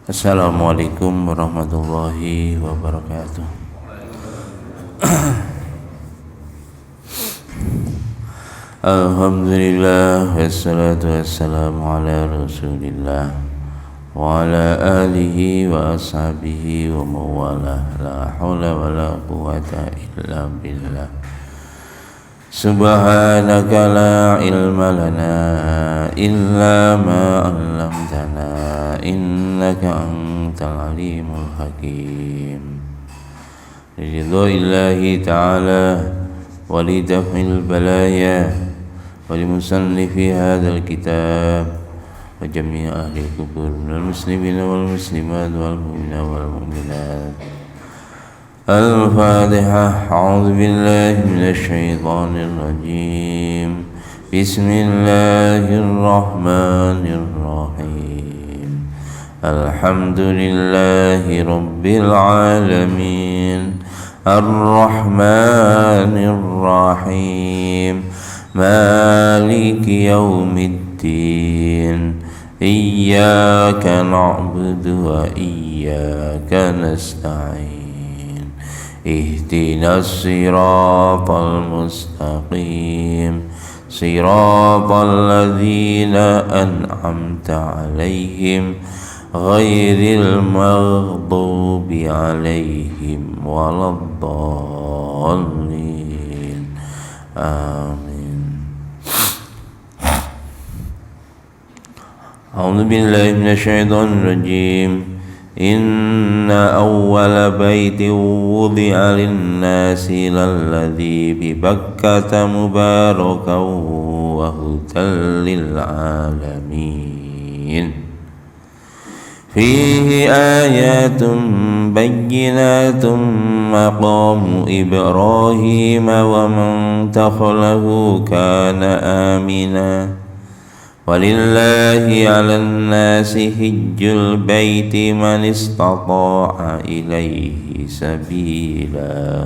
Assalamualaikum warahmatullahi wabarakatuh. Alhamdulillah wassalatu wassalamu ala rasulillah wa ala alihi wa ashabihi wa mawalah. La hawla wa la quwata illa billah. Subhanaka la ilma lana illa ma 'allamtana innaka antal alimul hakim. Ridhoillahi ta'ala wa lidaf'il balaya wa limusannifi hadzal kitab wa jami' ahli kubur minal muslimina wal muslimat wal mu'minina wal mu'minat. Al-Fatihah. A'udzu billahi minasy syaithanir rajim. Bismillahirrahmanirrahim. Alhamdulillahi rabbil alamin. Ar-Rahmanir Rahim. Maliki yaumiddin. Iyyaka na'budu wa iyyaka nasta'in. Ihdinas siratal mustaqim. Siratal ladzina an'amta 'alaihim ghairil maghdubi 'alaihim waladdallin. Amin. A'udzu billahi minasy syaithanir rajim. Inna awwala baitin wudi'a lin-nasi lalladzi bi Bakkata mubarakan wa hudan lil-'alamin. Fihi ayatun bayyinatun maqamu Ibrahim wa man dakhalahu kana amina. Walillahi 'alan nasi hijjul baiti man istata'a ilaihi sabila.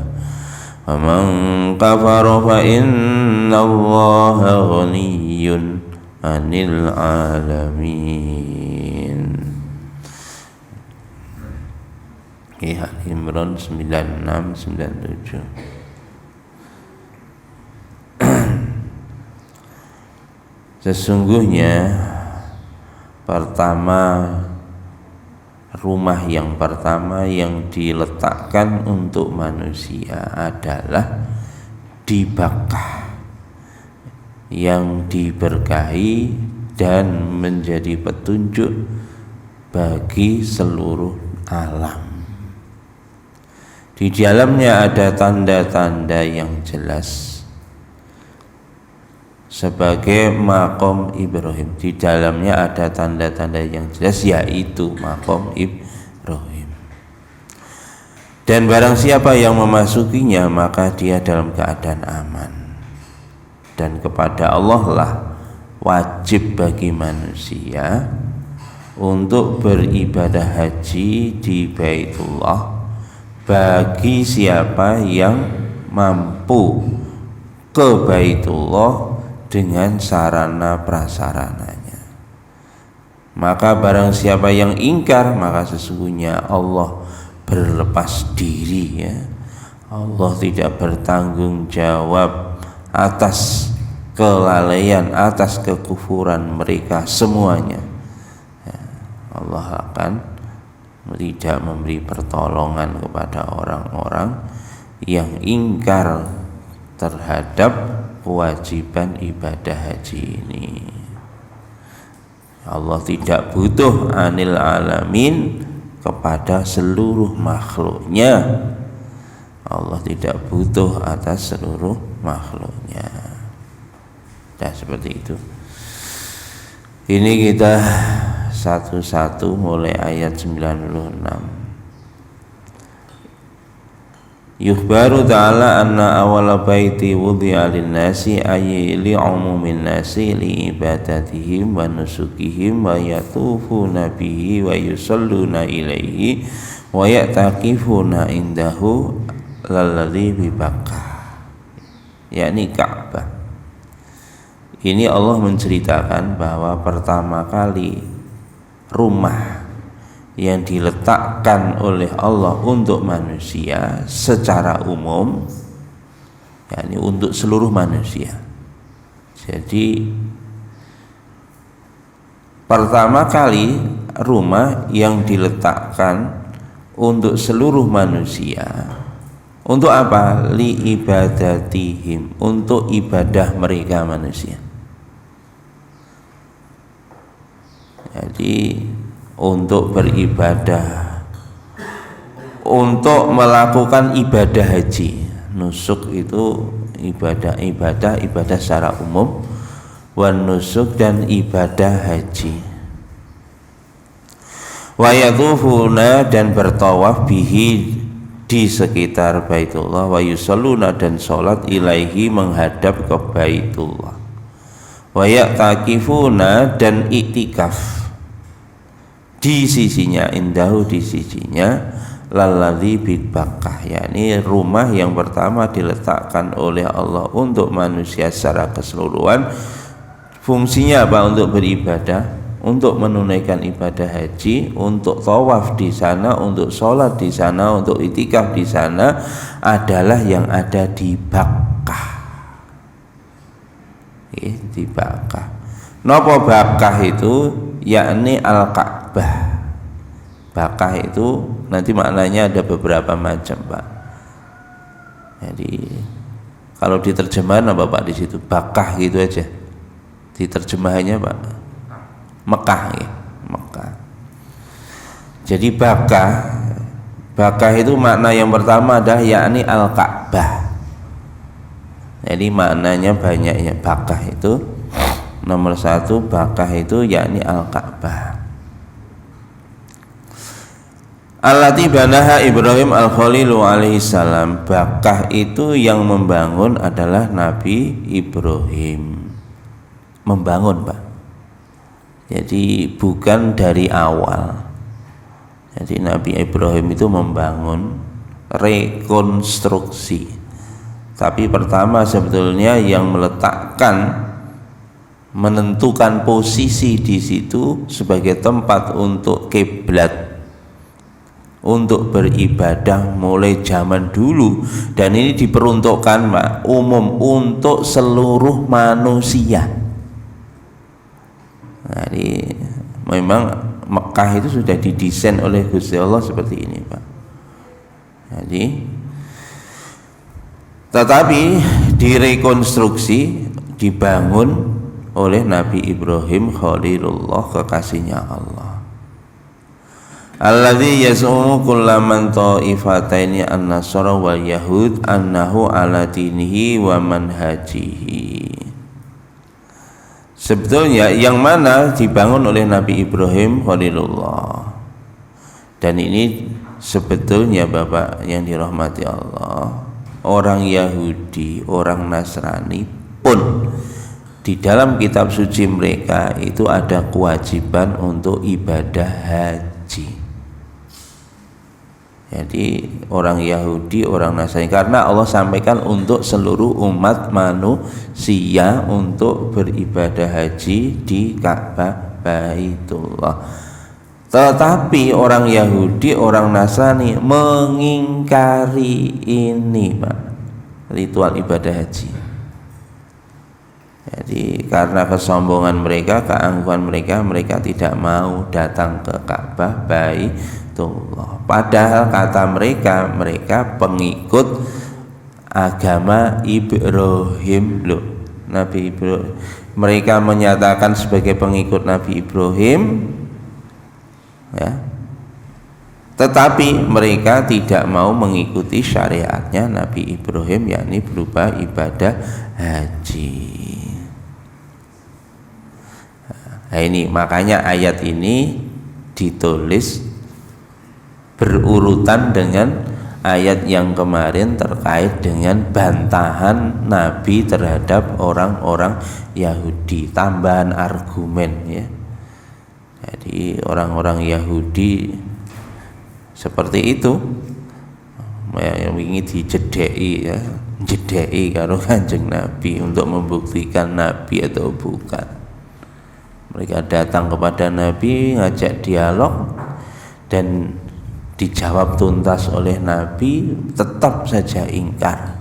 Wa man kafara fa innallaha ghaniyyun 'anil 'alamin. Al-Imran 96-97. Sesungguhnya rumah yang pertama yang diletakkan untuk manusia adalah di Bakkah, yang diberkahi dan menjadi petunjuk bagi seluruh alam. Di dalamnya ada tanda-tanda yang jelas sebagai maqam Ibrahim. Di dalamnya ada tanda-tanda yang jelas, yaitu maqam Ibrahim. Dan barang siapa yang memasukinya, maka dia dalam keadaan aman. Dan kepada Allah lah wajib bagi manusia untuk beribadah haji di Baitullah bagi siapa yang mampu ke Baitullah dengan sarana prasarananya. Maka barang siapa yang ingkar, maka sesungguhnya Allah berlepas diri, ya. Allah tidak bertanggung jawab atas kelalaian, atas kekufuran mereka semuanya, ya. Allah akan tidak memberi pertolongan kepada orang-orang yang ingkar terhadap kewajiban ibadah haji ini. Allah tidak butuh 'anil alamin, kepada seluruh makhluknya. Allah tidak butuh atas seluruh makhluknya. Nah, seperti itu. Ini kita satu-satu mulai ayat 96. Yukhbaru ta'ala anna awala baiti wudi'a lin-nasi ay li'umumin nasi li ibadatihim wa nusukihim wa yatufuna bihi wa yusalluna ilaihi wa ya'taqifuna indahu lalladzi bi Bakkah, yakni Ka'bah. Ini Allah menceritakan bahwa pertama kali rumah yang diletakkan oleh Allah untuk manusia secara umum, yakni untuk seluruh manusia. Jadi pertama kali rumah yang diletakkan untuk seluruh manusia, untuk apa? Li ibadatihim, untuk ibadah mereka manusia. Jadi untuk beribadah, untuk melakukan ibadah haji. Nusuk itu ibadah secara umum, wan nusuk dan ibadah haji. Wa yatufuna dan bertawaf bihi di sekitar Baitullah, wa yusalluna dan salat ilaihi menghadap ke Baitullah, wa ya'takifuna dan iktikaf di sisinya, indahu di sisinya, lalladzi bi Bakkah, yakni rumah yang pertama diletakkan oleh Allah untuk manusia secara keseluruhan. Fungsinya apa? Untuk beribadah, untuk menunaikan ibadah haji, untuk tawaf di sana, untuk sholat di sana, untuk itikaf di sana, adalah yang ada di Bakkah. Di Bakkah. Napa Bakkah itu? Yakni Al-Ka'bah. Bakkah itu nanti maknanya ada beberapa macam, Pak. Jadi kalau diterjemahan apa Pak di situ? Bakkah gitu aja. Diterjemahannya Pak, Mekah ya, Mekah. Jadi Bakkah itu makna yang pertama adalah yakni Al-Ka'bah. Jadi maknanya banyak ya. Bakkah itu nomor satu, Bakkah itu yakni Al-Ka'bah. Allati banaha Ibrahim al-Khalilu alaihi salam. Bakkah itu yang membangun adalah Nabi Ibrahim. Membangun, Pak. Jadi bukan dari awal. Jadi Nabi Ibrahim itu membangun, rekonstruksi. Tapi pertama sebetulnya yang meletakkan, menentukan posisi di situ sebagai tempat untuk kiblat, untuk beribadah mulai zaman dulu, dan ini diperuntukkan Pak, umum untuk seluruh manusia. Jadi memang Mekah itu sudah didesain oleh Gusti Allah seperti ini, Pak. Jadi tetapi direkonstruksi, dibangun oleh Nabi Ibrahim Khalilullah, kekasihnya Allah. Alladzi yas'umu kullaman ta'ifataini an-nasara wal yahud annahu ala dinihi wa manhajihi. Sebetulnya yang mana dibangun oleh Nabi Ibrahim Khalilullah, dan ini sebetulnya Bapak yang dirahmati Allah, orang Yahudi, orang Nasrani pun di dalam kitab suci mereka itu ada kewajiban untuk ibadah haji. Jadi orang Yahudi, orang Nasrani, karena Allah sampaikan untuk seluruh umat manusia untuk beribadah haji di Ka'bah Baitullah. Tetapi orang Yahudi, orang Nasrani mengingkari ini, Pak, ritual ibadah haji. Jadi karena kesombongan mereka, keangkuhan mereka, mereka tidak mau datang ke Ka'bah Baitullah. Padahal kata mereka, mereka pengikut agama Ibrahim loh. Nabi Ibrahim, mereka menyatakan sebagai pengikut Nabi Ibrahim, ya. Tetapi mereka tidak mau mengikuti syariatnya Nabi Ibrahim, yakni berupa ibadah haji. Nah ini makanya ayat ini ditulis berurutan dengan ayat yang kemarin terkait dengan bantahan Nabi terhadap orang-orang Yahudi, tambahan argumen ya. Jadi orang-orang Yahudi seperti itu yang ingin dijedeki ya, jedeki karo Kanjeng Nabi untuk membuktikan Nabi atau bukan. Mereka datang kepada Nabi, ngajak dialog, dan dijawab tuntas oleh Nabi, tetap saja ingkar.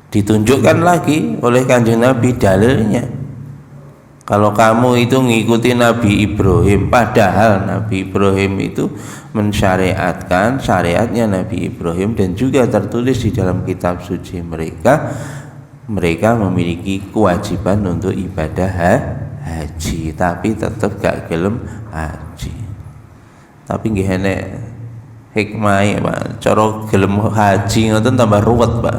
Ditunjukkan lagi oleh Kanjeng Nabi dalilnya. Kalau kamu itu ngikuti Nabi Ibrahim, padahal Nabi Ibrahim itu mensyariatkan syariatnya Nabi Ibrahim, dan juga tertulis di dalam kitab suci mereka memiliki kewajiban untuk ibadah haji, tapi tetap gak gelem haji. Tapi nggih enek hikmahe, Pak. Cara gelem haji ngoten tambah ruwet, Pak.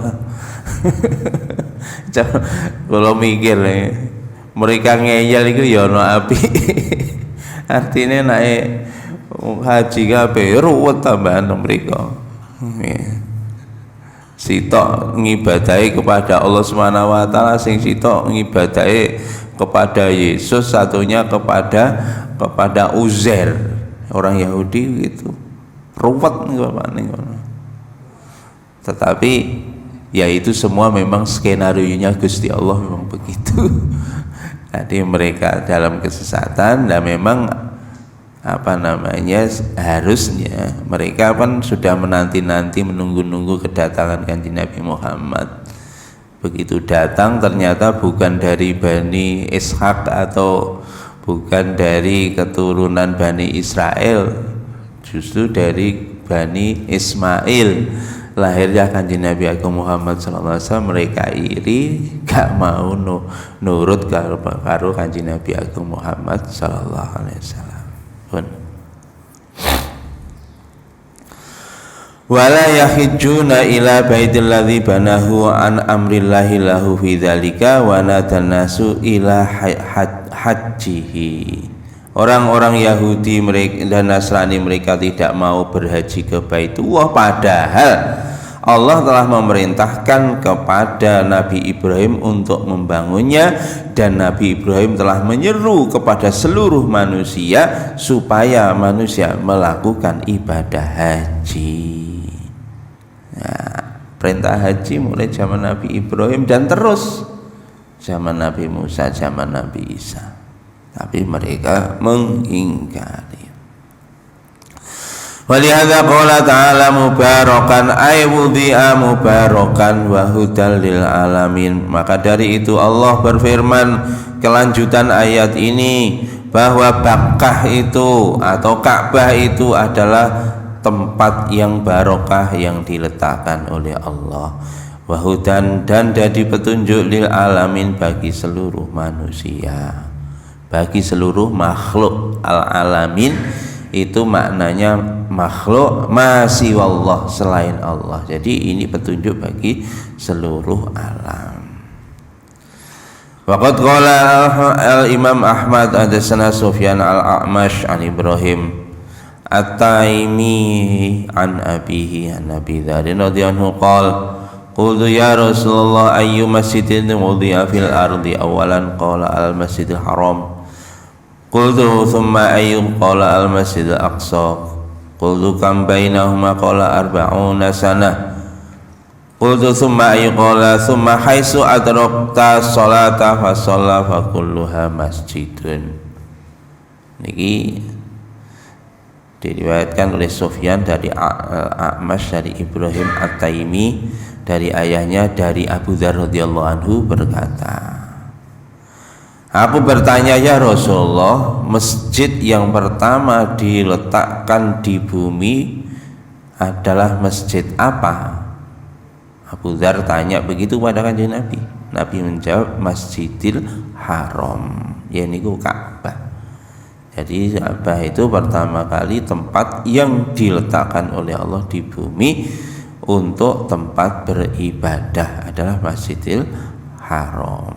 Kalau mikir mereka ngeyel itu ya ono api. Artinya naik haji kabeh ruwet tambahan mereka. Sitok ngibadahi kepada Allah Subhanahu wa taala, sing sitok ngibadahi kepada Yesus, satunya kepada Uzair, orang Yahudi gitu. Ruwet nih. Tetapi ya itu semua memang skenario-nya Gusti Allah memang begitu. Jadi mereka dalam kesesatan, dan memang harusnya mereka kan sudah menanti-nanti, menunggu-nunggu kedatangan Kanjeng Nabi Muhammad. Begitu datang ternyata bukan dari Bani Ishak atau bukan dari keturunan Bani Israel, justru dari Bani Ismail. Lahirnya Kanjeng Nabi Agung Muhammad SAW, mereka iri, gak mau nurut karo Kanjeng Nabi Agung Muhammad SAW. Wala yahijjuna ila baitil ladzi banahu an amrillahi lahu fi dzalika wa nadannasu ila hajjihi. Orang-orang Yahudi dan Nasrani mereka tidak mau berhaji ke Baitullah, padahal Allah telah memerintahkan kepada Nabi Ibrahim untuk membangunnya, dan Nabi Ibrahim telah menyeru kepada seluruh manusia supaya manusia melakukan ibadah haji. Nah, perintah haji mulai zaman Nabi Ibrahim dan terus zaman Nabi Musa, zaman Nabi Isa. Tapi mereka mengingkari. Walihada qala ta'ala mubarakan ay wudi'a mubarakan wa hudal lil alamin. Maka dari itu Allah berfirman kelanjutan ayat ini bahwa Bakkah itu atau Ka'bah itu adalah tempat yang barokah yang diletakkan oleh Allah. Wahudan, dan jadi petunjuk lil alamin bagi seluruh manusia, bagi seluruh makhluk. Al-alamin itu maknanya makhluk masih wallah, selain Allah. Jadi ini petunjuk bagi seluruh alam. Waqad qala al-Imam Ahmad hadatsana Sufyan al-A'mash an Ibrahim At-Taimi an abihi an Abi Dzar radhiyallahu qala qultu ya Rasulullah ayyu masjidin wudi'a fil ardi awalan qala al-Masjidil Haram. Qultu thumma ayyu qala al-Masjidil Aqsa. Qultu kam bainahuma qala arba'una sanah. Qultu thumma ayyu qala thumma haitsu adrakta sholata fa shalla fa kulluha masjidun. Niki diriwayatkan oleh Sufyan dari A'mash dari Ibrahim At-Taimi dari ayahnya dari Abu Dzar radhiyallahu anhu berkata, aku bertanya ya Rasulullah, masjid yang pertama diletakkan di bumi adalah masjid apa? Abu Dzar tanya begitu pada Kanjeng Nabi. Nabi menjawab Masjidil Haram, yaitu Ka'bah. Jadi Ka'bah itu pertama kali tempat yang diletakkan oleh Allah di bumi untuk tempat beribadah adalah Masjidil Haram.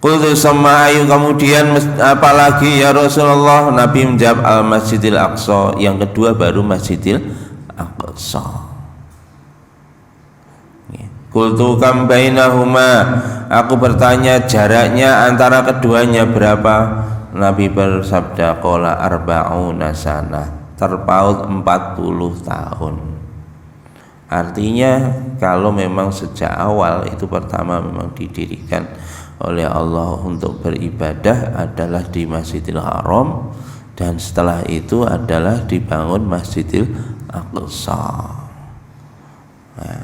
Qultu sama ayu, kemudian apalagi ya Rasulullah? Nabi menjawab al-Masjidil Aqsa, yang kedua baru Masjidil Aqsa. Qultu kam bainahuma, aku bertanya jaraknya antara keduanya berapa? Nabi bersabda qala arba'una sanah, terpaut 40 tahun. Artinya kalau memang sejak awal itu pertama memang didirikan oleh Allah untuk beribadah adalah di Masjidil Haram, dan setelah itu adalah dibangun Masjidil Aqsa. Nah,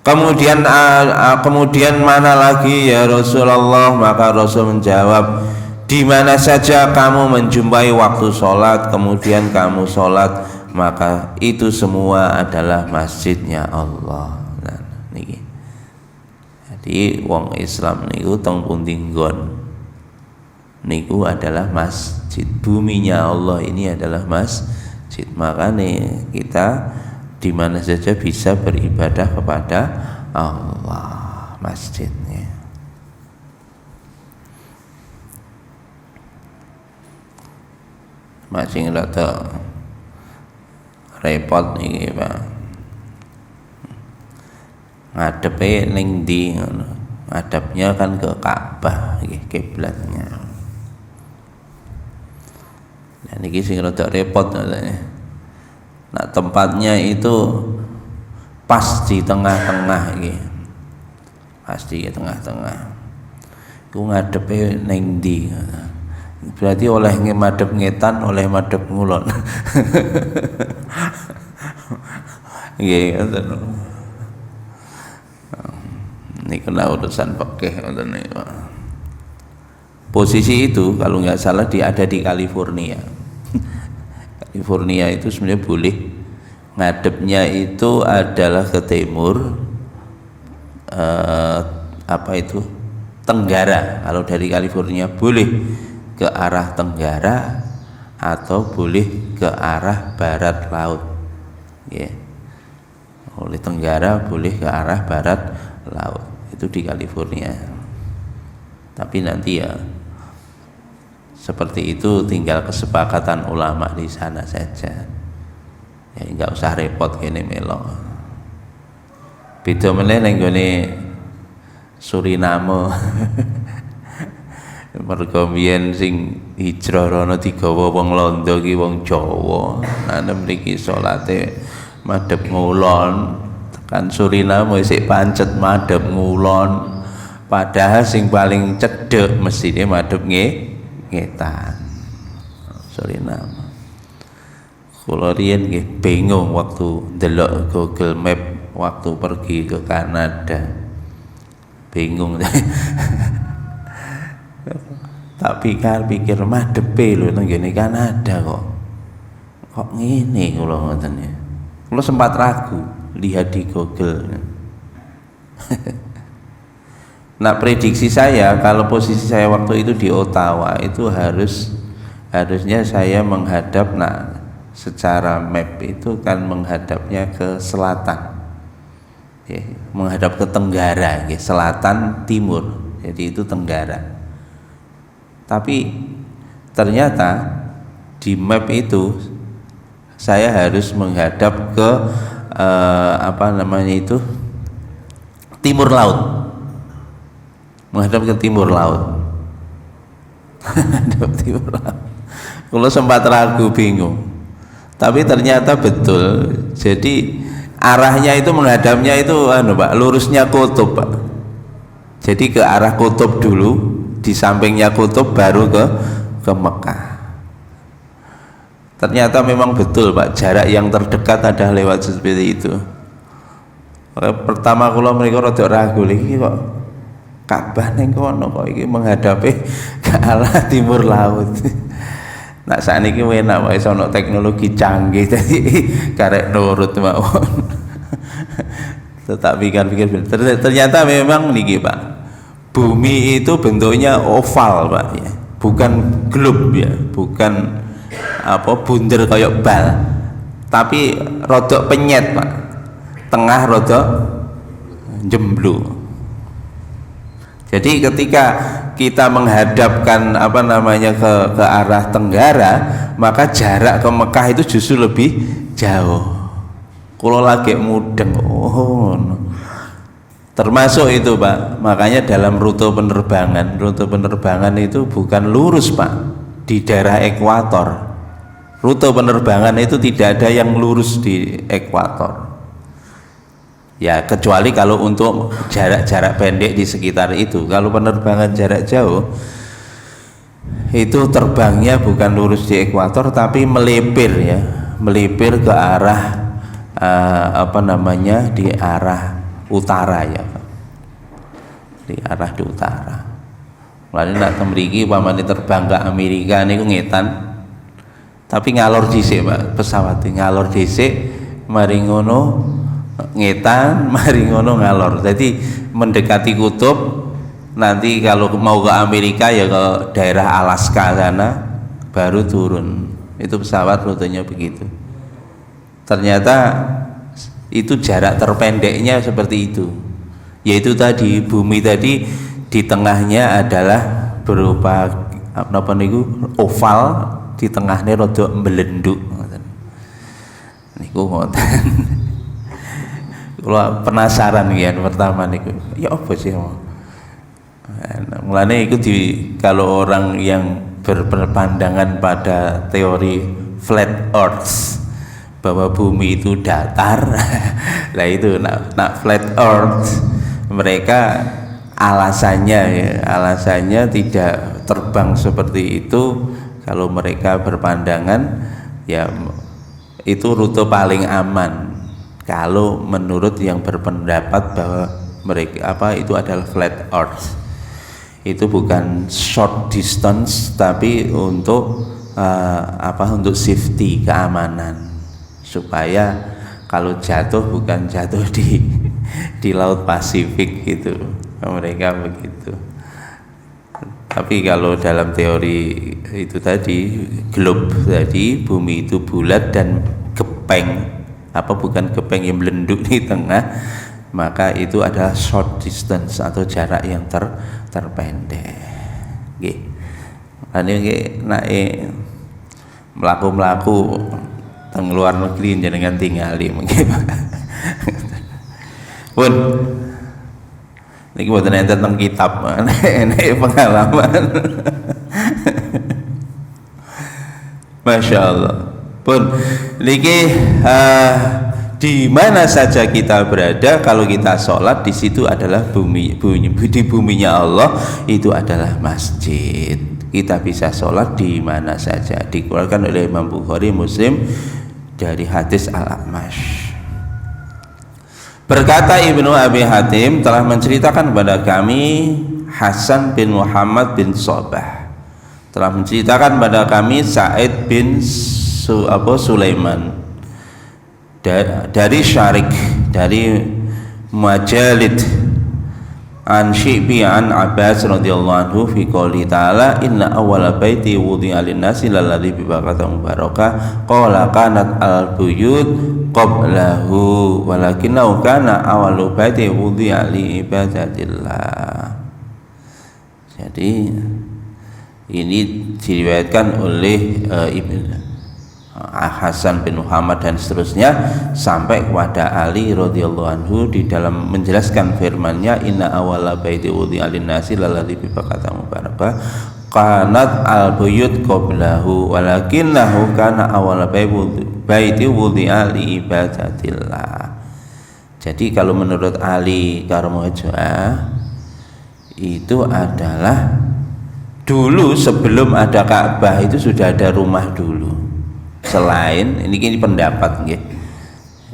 kemudian mana lagi ya Rasulullah? Maka Rasul menjawab, di mana saja kamu menjumpai waktu sholat kemudian kamu sholat, maka itu semua adalah masjidnya Allah. Nah, niki. Jadi wong Islam niku teng pundi nggon niku adalah masjid, buminya Allah ini adalah masjid. Makanya kita di mana saja bisa beribadah kepada Allah, masjidnya. Masih rada repot nih Pak, ngadepe ning ndi ngono, ngadepnya kan ke Ka'bah nggih kiblatnya. Nah niki sing rada repot katanya. Nah tempatnya itu pas di tengah-tengah nggih. Pas di tengah-tengah. Ku ngadepe ning ndi ngono. Berarti oleh madhep ngetan, oleh madhep ngulon. Nggih ngoten. Ini kena urusan fikih ngoten niku. Posisi itu kalau nggak salah ada di California. California itu sebenarnya boleh ngadepnya itu adalah ke timur, tenggara. Kalau dari California boleh ke arah tenggara atau boleh ke arah barat laut, ya. Oleh tenggara boleh ke arah barat laut, itu di California. Tapi nanti ya seperti itu tinggal kesepakatan ulama di sana saja. Ya nggak usah repot kene melo. Beda meneh ning gone Suriname. Mergo biyen sing hijrah rono digawa wong Londo ki wong Jawa. Nah mriki salate madhep ngulon, tekan Suriname sik pancet madhep ngulon. Padahal sing paling cedhek mesine madhep ngetan. Suriname. Kula riyen nggih bingung waktu ndelok Google Map waktu pergi ke Kanada. Bingung. Tak pikir madhepe lho nang ngene Kanada kok ngene kula ngoten ya. Kula sempat ragu lihat di Google. Nah, prediksi saya kalau posisi saya waktu itu di Ottawa itu harusnya saya menghadap, nah secara map itu kan menghadapnya ke selatan. Ya, menghadap ke tenggara, ya, selatan timur. Jadi itu tenggara. Tapi ternyata di map itu saya harus menghadap ke timur laut, menghadap ke timur laut. Timur laut. Kalau sempat ragu bingung, tapi ternyata betul. Jadi arahnya itu menghadapnya itu Pak, lurusnya kutub Pak. Jadi ke arah kutub dulu, di sampingnya kutub baru ke Mekah. Ternyata memang betul Pak, jarak yang terdekat adalah lewat seperti itu. Pertama kula mereka rada ragu lagi kok Ka'bah ning kono kok iki menghadapi ke arah timur laut. Nah sakniki enak wae sono teknologi canggih tadi karek nurut mawon. Tetapi pikir ternyata memang niki Pak. Bumi itu bentuknya oval Pak ya. Bukan globe ya, bukan bunder kayak bal. Tapi rodok penyet Pak. Tengah rodok jemblu. Jadi ketika kita menghadapkan ke arah tenggara, maka jarak ke Mekah itu justru lebih jauh. Kalau lagi mudeng, termasuk itu Pak. Makanya dalam rute penerbangan itu bukan lurus Pak di daerah ekuator. Rute penerbangan itu tidak ada yang lurus di ekuator. Ya kecuali kalau untuk jarak-jarak pendek di sekitar itu. Kalau penerbangan jarak jauh itu terbangnya bukan lurus di ekuator tapi melipir ya, melipir ke arah di arah utara ya, di arah di utara. Lalu nak mriki pamane terbang ke Amerika niku ngetan, tapi ngalor dhisik Pak, pesawat ngalor dhisik, mari ngono ngetan, mari ngono ngalor. Jadi mendekati kutub. Nanti kalau mau ke Amerika ya ke daerah Alaska sana baru turun. Itu pesawat rutenya begitu. Ternyata itu jarak terpendeknya seperti itu. Yaitu tadi bumi tadi di tengahnya adalah berupa apa niku oval, di tengahnya rada mbelenduk. Niku ngoten. Kalau penasaran ya pertama niku. Ya apa sih? Mulanya itu kalau orang yang berpandangan pada teori flat earth bahwa bumi itu datar, lah itu nak flat earth mereka alasannya tidak terbang seperti itu. Kalau mereka berpandangan ya itu rute paling aman kalau menurut yang berpendapat bahwa mereka itu adalah flat earth. Itu bukan short distance tapi untuk untuk safety, keamanan, supaya kalau jatuh bukan jatuh di laut Pasifik gitu, mereka begitu. Tapi kalau dalam teori itu tadi globe tadi, bumi itu bulat dan gepeng, bukan gepeng yang melenduk di tengah, maka itu adalah short distance atau jarak yang terpendek. Nggih. Ane nggih nek mlaku-mlaku teng luar negeri jenengan tingali mungkin. Pun niki mboten enten teng kitab, nek pengalaman. Masya Allah. Pun niki di mana saja kita berada, kalau kita sholat di situ adalah bumi, di buminya Allah itu adalah masjid. Kita bisa sholat di mana saja. Dikeluarkan oleh Imam Bukhari, Muslim dari hadis Al-A'mash. Berkata Ibnu Abi Hatim telah menceritakan kepada kami Hasan bin Muhammad bin Sobah, telah menceritakan kepada kami Sa'id bin Sulaiman dari Syarik, dari Majalid, an Syi'bi an Abbas radhiyallahu anhu fi qouli ta'ala inna awwala baiti wudi'a lin-nasi lalladzi bi Bakkah mubarakah qala kanat al-buyut qablahu walakinnahu kana awwalu baiti wudi'a li ibadatillah. Jadi ini diriwayatkan oleh Hasan bin Muhammad dan seterusnya sampai kepada Ali radhiyallahu anhu di dalam menjelaskan firman-Nya inna awwala baiti wudi'a lin-nasi lalladzi bi Bakkah mubarakah kanat al-buyut qablahu walakinnahu kana awwala baiti wudi'a li ibadatillah. Jadi kalau menurut Ali Karomojah itu adalah dulu sebelum ada Ka'bah itu sudah ada rumah dulu. Selain ini pendapat nggih.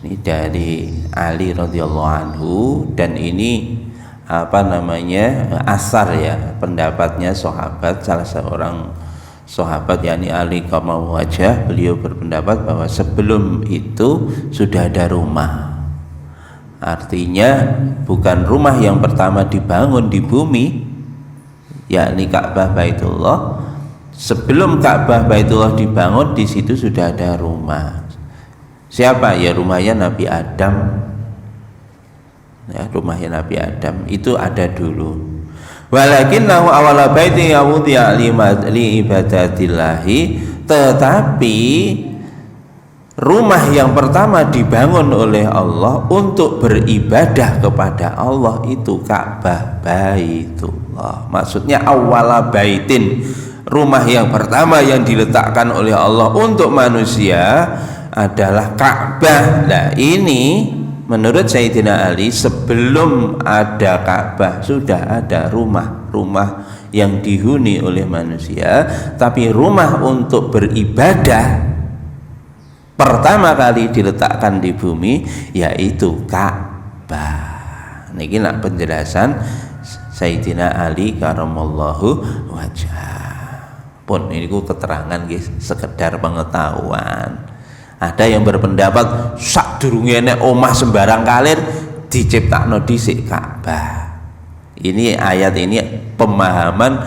Ini dari Ali radhiyallahu anhu dan ini asar ya, pendapatnya sahabat, salah seorang sahabat yakni Ali Karomojah. Beliau berpendapat bahwa sebelum itu sudah ada rumah. Artinya bukan rumah yang pertama dibangun di bumi yakni Ka'bah Baitullah. Sebelum Ka'bah Baitullah dibangun, di situ sudah ada rumah. Siapa? Ya rumahnya Nabi Adam. Ya, rumahnya Nabi Adam itu ada dulu. Walakinnahu awwala baiti wudi'a li ibadatillahi, tetapi rumah yang pertama dibangun oleh Allah untuk beribadah kepada Allah itu Ka'bah Baitullah. Maksudnya awwala baitin, rumah yang pertama yang diletakkan oleh Allah untuk manusia adalah Ka'bah. Nah ini menurut Sayyidina Ali sebelum ada Ka'bah sudah ada rumah yang dihuni oleh manusia, tapi rumah untuk beribadah pertama kali diletakkan di bumi yaitu Ka'bah. Niki nak penjelasan Sayyidina Ali karamallahu wajhah. Pun niku keterangan guys, sekedar pengetahuan. Ada yang berpendapat sadurunge nek omah sembarang kalir diciptakno dhisik Ka'bah. Ini ayat ini pemahaman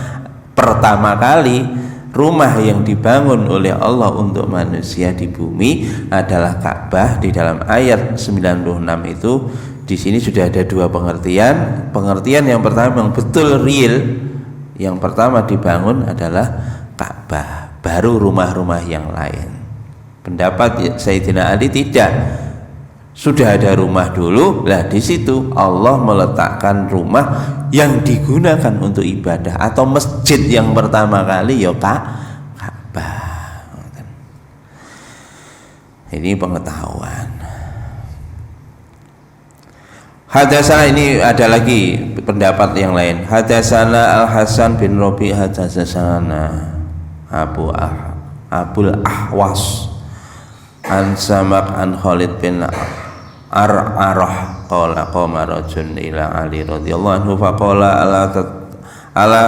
pertama kali rumah yang dibangun oleh Allah untuk manusia di bumi adalah Ka'bah. Di dalam ayat 96 itu di sini sudah ada dua pengertian. Pengertian yang pertama yang betul real, yang pertama dibangun adalah Ka'bah, baru rumah-rumah yang lain. Pendapat Sayyidina Ali tidak, sudah ada rumah dulu, lah di situ Allah meletakkan rumah yang digunakan untuk ibadah atau masjid yang pertama kali ya Ka'bah. Ini pengetahuan. Hadasana, ini ada lagi pendapat yang lain. Hadasana Al-Hasan bin Rabi, hadasana Abul Ahwas an Samak an Khalid bin Ar'arah qala qama rajulun ila Ali radhiyallahu anhu faqala ala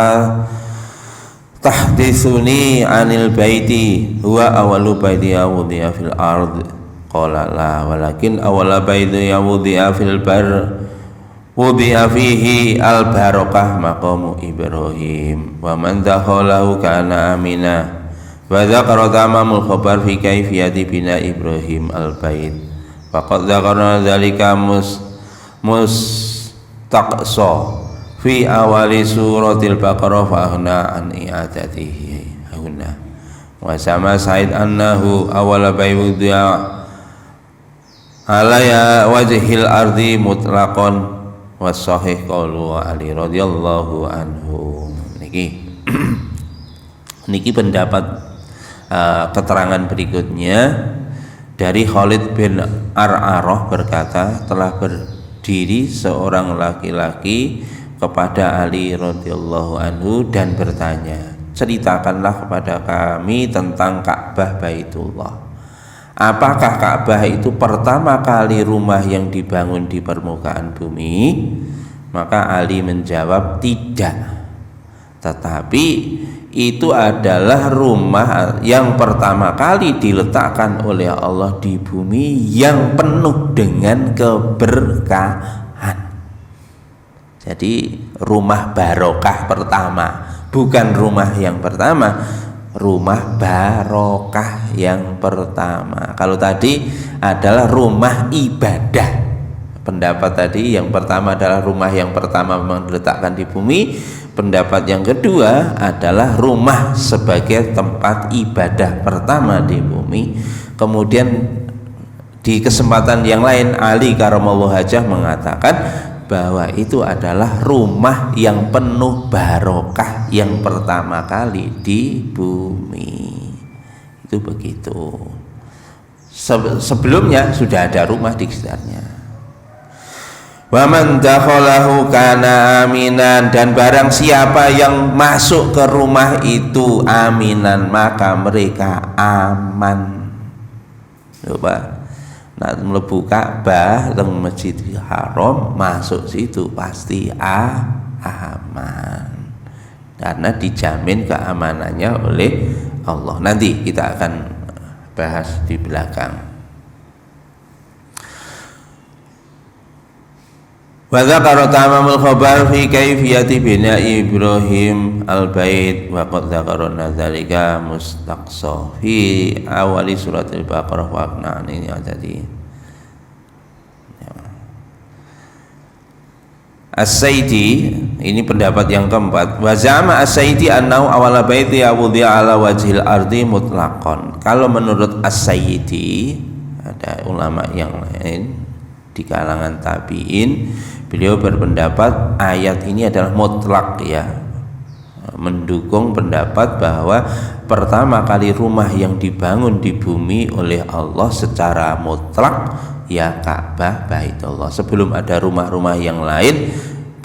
tahditsuni anil baiti huwa awalu baiti wudi'a fil ard qala la walakin awala baiti wudi'a fil bar wudi'a fihi al barakah maqamu Ibrahim wa man dakhalahu kana amina. Wa dzakara tamamul khabar fi kaifiyati bina Ibrahim al-bait. Faqad dzakarna dzalika mustaqsa fi awali suratil Baqarah fa aghna an i'adatihi huna. Wa sama Sa'id annahu awala bayudia alaya wajhil ardi mutlaqan wa sahih qaulu Ali radhiyallahu anhu. Niki pendapat keterangan berikutnya dari Khalid bin Ar'arah berkata, telah berdiri seorang laki-laki kepada Ali radhiyallahu anhu dan bertanya, ceritakanlah kepada kami tentang Ka'bah Baitullah. Apakah Ka'bah itu pertama kali rumah yang dibangun di permukaan bumi? Maka Ali menjawab tidak, tetapi itu adalah rumah yang pertama kali diletakkan oleh Allah di bumi yang penuh dengan keberkahan. Jadi rumah barokah pertama, bukan rumah yang pertama, rumah barokah yang pertama. Kalau tadi adalah rumah ibadah. Pendapat tadi yang pertama adalah rumah yang pertama memang diletakkan di bumi. Pendapat yang kedua adalah rumah sebagai tempat ibadah pertama di bumi. Kemudian di kesempatan yang lain Ali karamallahu wajhah mengatakan bahwa itu adalah rumah yang penuh barokah yang pertama kali di bumi. Itu begitu. Sebelumnya sudah ada rumah di sekitarnya. Wa man dakhalahu kana aminan, dan barang siapa yang masuk ke rumah itu aminan, maka mereka aman. Coba nak mlebu Ka'bah teng Masjidil Haram, masuk situ pasti aman karena dijamin keamanannya oleh Allah. Nanti kita akan bahas di belakang. Wa dzakara tamamul khabar fi kaifiyati bina'i Ibrahim al-bait wa qad dzakarna dzalika mustaqsa fi awali suratil Baqarah wa aqna. Ini tadi As-Saidi, ini pendapat yang keempat. Wa zama As-Saidi annahu awala baiti wudi'a ala wajhil ardi mutlaqan. Kalau menurut As-Saidi, ada ulama yang lain di kalangan tabi'in, beliau berpendapat ayat ini adalah mutlak, ya, mendukung pendapat bahwa pertama kali rumah yang dibangun di bumi oleh Allah secara mutlak ya Ka'bah Baitullah. Sebelum ada rumah-rumah yang lain,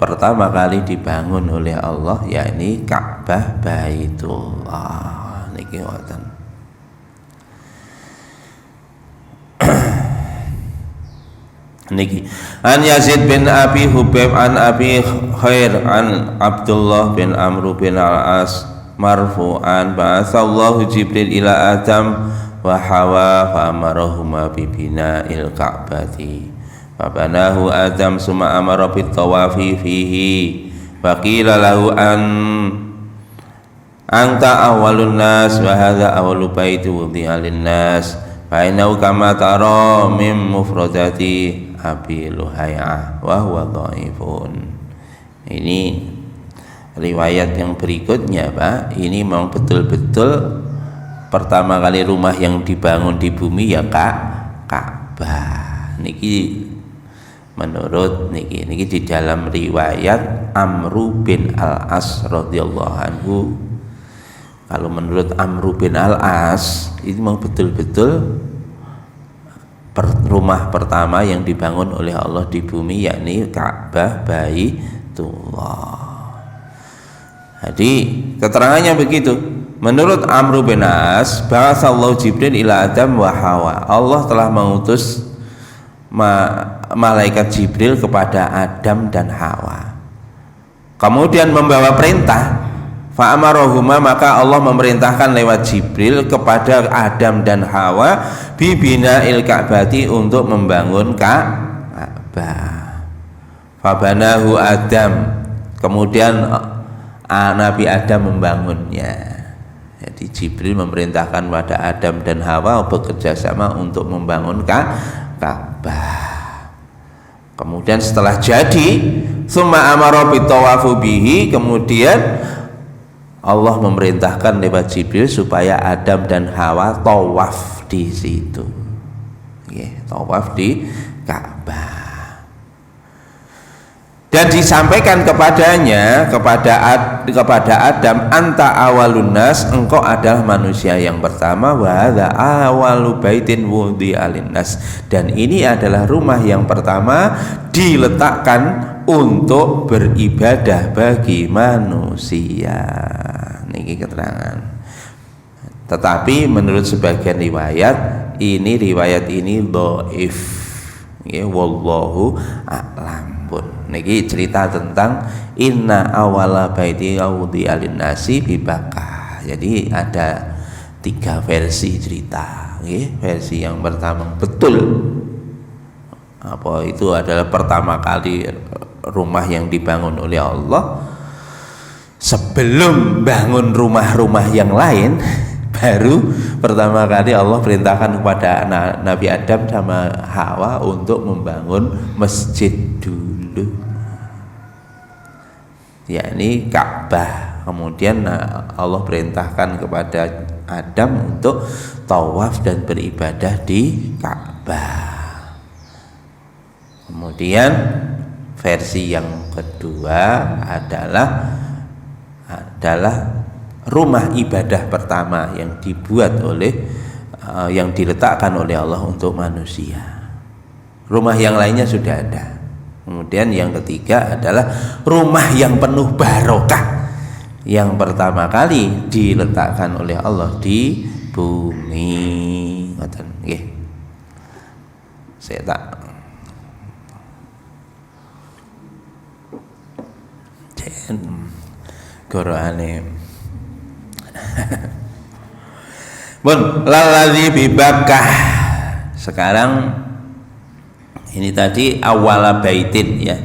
pertama kali dibangun oleh Allah, yakni Ka'bah Baitullah niki wonten. Niki an Yazid bin Abi Hubab an Abi Khair an Abdullah bin Amr bin Al-As marfu'an ba'atsallahu Jibril ila Adam wa Hawa fa amarahuma bi bina'il Ka'bati fa banahu Adam summa amara bit tawafi fihi fa qila lahu anta awwalun nas wa hadha awwalu baiti wudi'a lin nas fa innahu kama tara min mufradati Abi Luhay'ah wa huwa dhaifun. Ini riwayat yang berikutnya, Pak. Ini memang betul-betul pertama kali rumah yang dibangun di bumi ya Ka'bah. Niki menurut niki di dalam riwayat Amru bin Al-As radhiyallahu anhu. Kalau menurut Amru bin Al-As ini memang betul-betul rumah pertama yang dibangun oleh Allah di bumi, yakni Ka'bah Baitullah. Jadi keterangannya begitu. Menurut Amr bin As, ba'atsallahu Jibril ila Adam wa Hawa. Allah telah mengutus malaikat Jibril kepada Adam dan Hawa. Kemudian membawa perintah, fa'amarahuma, maka Allah memerintahkan lewat Jibril kepada Adam dan Hawa bibina'il Ka'bati, untuk membangun Ka'bah. Fabanahu Adam, kemudian Nabi Adam membangunnya. Jadi Jibril memerintahkan pada Adam dan Hawa bekerja sama untuk membangun Ka'bah. Kemudian setelah jadi, summa amara bitawafu bihi, kemudian Allah memerintahkan lewat Jibril supaya Adam dan Hawa tawaf di situ, tawaf di Ka'bah. Dan disampaikan kepadanya, kepada Adam, anta awalun nas, engkau adalah manusia yang pertama, wa hadza awalu baitin wudi'a linnas, dan ini adalah rumah yang pertama diletakkan untuk beribadah bagi manusia. Niki keterangan. Tetapi menurut sebagian riwayat riwayat ini dhaif. Wallahu a'lam. Niki cerita tentang inna awala baiti wudi'a lin-nasi bi Bakkah. Jadi ada 3 versi cerita. Versi yang pertama betul, itu adalah pertama kali rumah yang dibangun oleh Allah. Sebelum bangun rumah-rumah yang lain, baru pertama kali Allah perintahkan kepada Nabi Adam sama Hawa untuk membangun masjid dulu, yakni Ka'bah. Kemudian Allah perintahkan kepada Adam untuk tawaf dan beribadah di Ka'bah. Kemudian versi yang kedua adalah rumah ibadah pertama yang dibuat yang diletakkan oleh Allah untuk manusia. Rumah yang lainnya sudah ada. Kemudian yang ketiga adalah rumah yang penuh barokah, yang pertama kali diletakkan oleh Allah di bumi. Saya tak Qur'ane. Bun lalladzi bi Bakkah. Sekarang ini tadi awala baitin ya,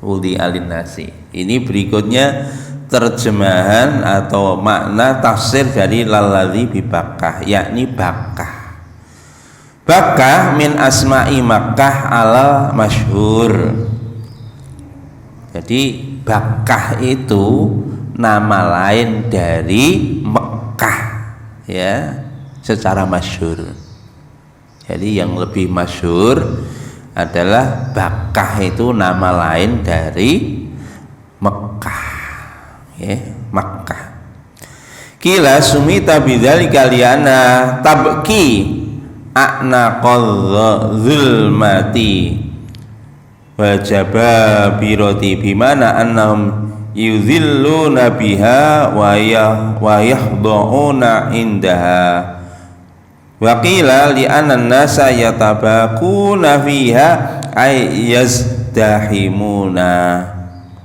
wudi'a lin-nasi. Ini berikutnya terjemahan atau makna tafsir dari lalladzi bi Bakkah, yakni Bakkah. Bakkah min asma'i Makkah ala masyhur. Jadi Bakkah itu nama lain dari Mekah ya, secara masyhur. Jadi yang lebih masyhur adalah Bakkah itu nama lain dari Mekah ya, Makkah. Kila sumita bidzalika liana tabki a'naqadh zulmati wal jababirati bimana annahum yudhilluna biha wa yahda'una indaha wa qila li anna an-nasa yatabaquna fiha ay yazdahimuna.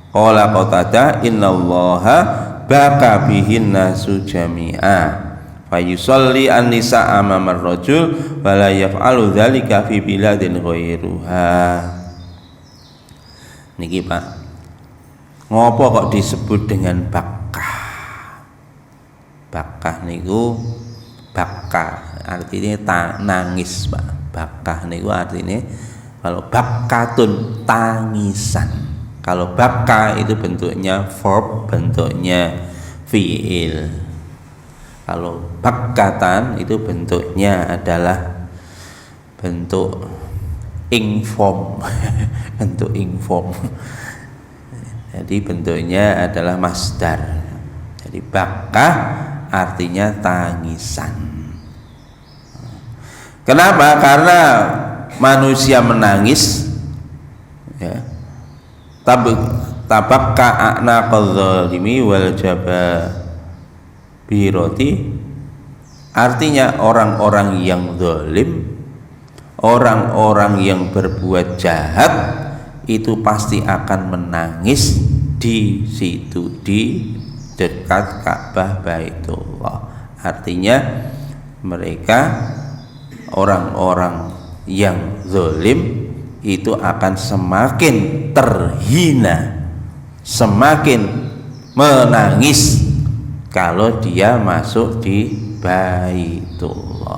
Qala Qatadah innallaha baka bihin nasu jami'a fayusalli an-nisa amamar rajul wa la yaf'alu dzalika fi biladin ghairuha. Niki Pak, ngopo kok disebut dengan bakah? Bakah niku bakah artinya nangis Pak. Bakah niku artinya kalau bakatun tangisan. Kalau bakah itu bentuknya verb, bentuknya fiil. Kalau bakatan itu bentuknya adalah bentuk inform bentuk inform. Jadi bentuknya adalah masdar. Jadi bakah artinya tangisan. Kenapa? Karena manusia menangis ya. Tabakka a'naqadz zalimi wal jababirati, artinya orang-orang yang zalim, orang-orang yang berbuat jahat itu pasti akan menangis di situ, di dekat Ka'bah Baitullah. Artinya mereka orang-orang yang zalim itu akan semakin terhina, semakin menangis kalau dia masuk di Baitullah.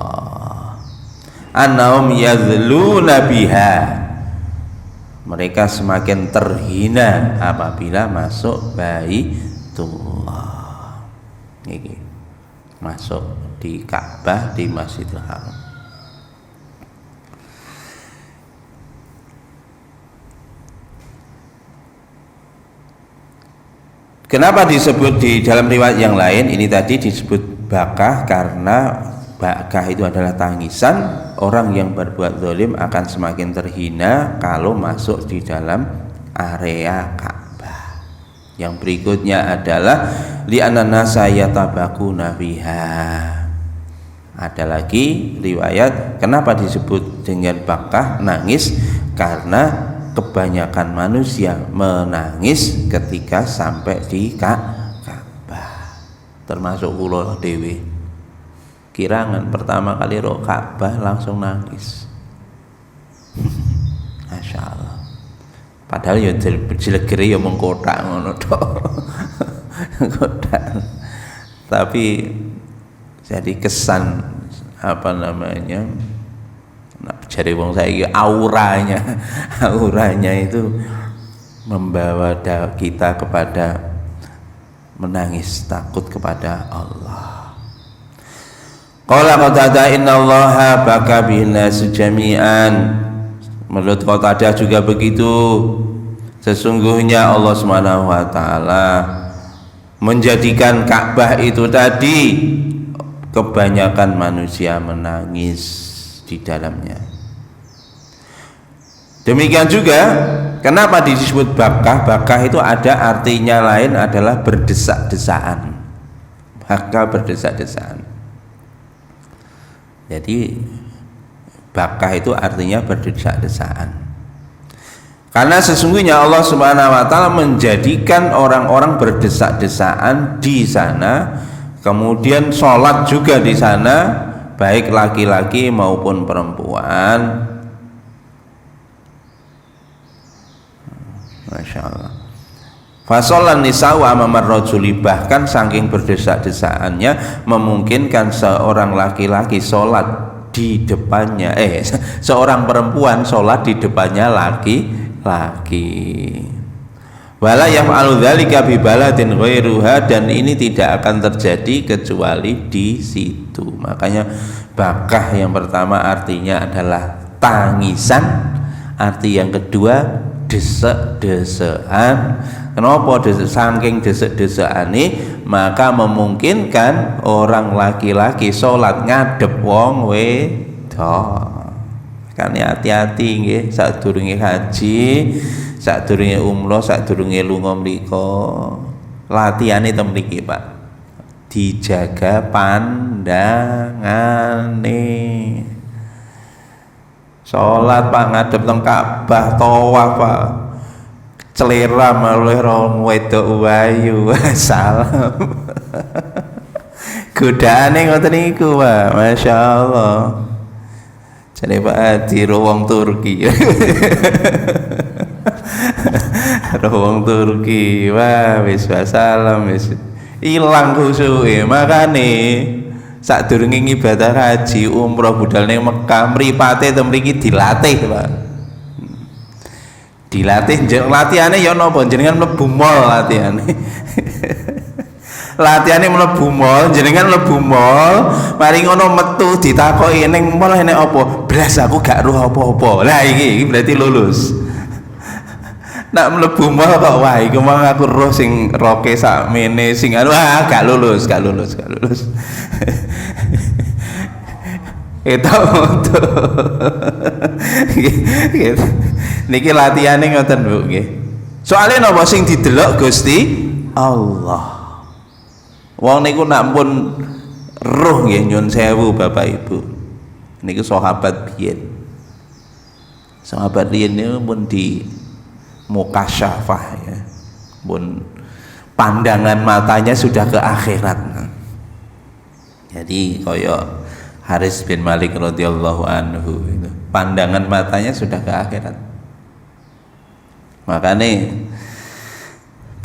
Annahum yadhluna biha, mereka semakin terhina apabila masuk Baitullah. Ini masuk di Ka'bah, di Masjidil Haram. Kenapa disebut di dalam riwayat yang lain ini tadi disebut bakah? Karena bakah itu adalah tangisan. Orang yang berbuat zalim akan semakin terhina kalau masuk di dalam area Ka'bah. Yang berikutnya adalah li'anana sayatabaquna fiha. Ada lagi riwayat kenapa disebut dengan bakah, nangis, karena kebanyakan manusia menangis ketika sampai di Ka'bah, termasuk kula dhewe. Kirangan pertama kali roh Ka'bah langsung nangis. Masya Allah. Padahal ya jelegere ya mung kotak ngono tok. Kotak. Tapi jadi kesan apa namanya? Jadi wong saiki auranya itu membawa kita kepada menangis takut kepada Allah. Qala Qatadah innallaha baka bin-nas jami'an. Menurut Qatadah juga begitu. Sesungguhnya Allah Subhanahu wa taala menjadikan Ka'bah itu tadi kebanyakan manusia menangis di dalamnya. Demikian juga kenapa disebut bakah? Bakah itu ada artinya lain adalah berdesak-desaan. Bakah berdesak-desaan. Jadi bakah itu artinya berdesak-desaan. Karena sesungguhnya Allah Subhanahu wa taala menjadikan orang-orang berdesak-desaan di sana, kemudian sholat juga di sana, baik laki-laki maupun perempuan. Masya Allah. Fasolan nisa'u amamar rajuli, bahkan saking berdesak-desaannya memungkinkan seorang laki-laki sholat di depannya, seorang perempuan sholat di depannya laki-laki. Wala yaf'alu dzalika bi baladin ghairuha, dan ini tidak akan terjadi kecuali di situ. Makanya bakah yang pertama artinya adalah tangisan, arti yang kedua desek-desekan. Kenapa saking desek-desekane maka memungkinkan orang laki-laki sholat ngadep wong wedok. Makanya hati-hati nggih sadurunge haji, sadurunge umroh, sadurunge lunga mriko. Latihane ten mriki, Pak. Dijaga pandangane. Salat Pak ngadep teng Ka'bah, tawaf Pak. Celeram oleh rong wedok wayu. Salam. Godaane ngoten niku, Pak. Masyaallah. Jane Pak Adi wong Turki. Wong Turki. Wah, wis salam wis. Ilang khusuke. Makane sadurunge ibadah haji, umroh budal ning Mekah, mripate ten mriki dilatih, Pak. Dilatih latihane ya napa jenengan mlebu mall latihane. Latihane mlebu mall, jenengan mlebu mall, mari ngono metu ditakoki ning mall enek apa? Blas aku gak roh apa-apa. Lah iki berarti lulus. Nak mlebu mall kok wah iku mang aku roh sing roke sakmene sing anu gak lulus. Itu gitu. Niki latihane ngoten Bu nggih. Soale napa sing didelok Gusti Allah. Wong niku nak pun roh nggih nyun sewu Bapak Ibu. Niku sahabat biyen. Sahabat biyen niku pun di mukasyafah ya. Pun pandangan matanya sudah ke akhirat. Jadi koyo Haris bin Malik radhiyallahu anhu itu pandangan matanya sudah ke akhirat. Makanya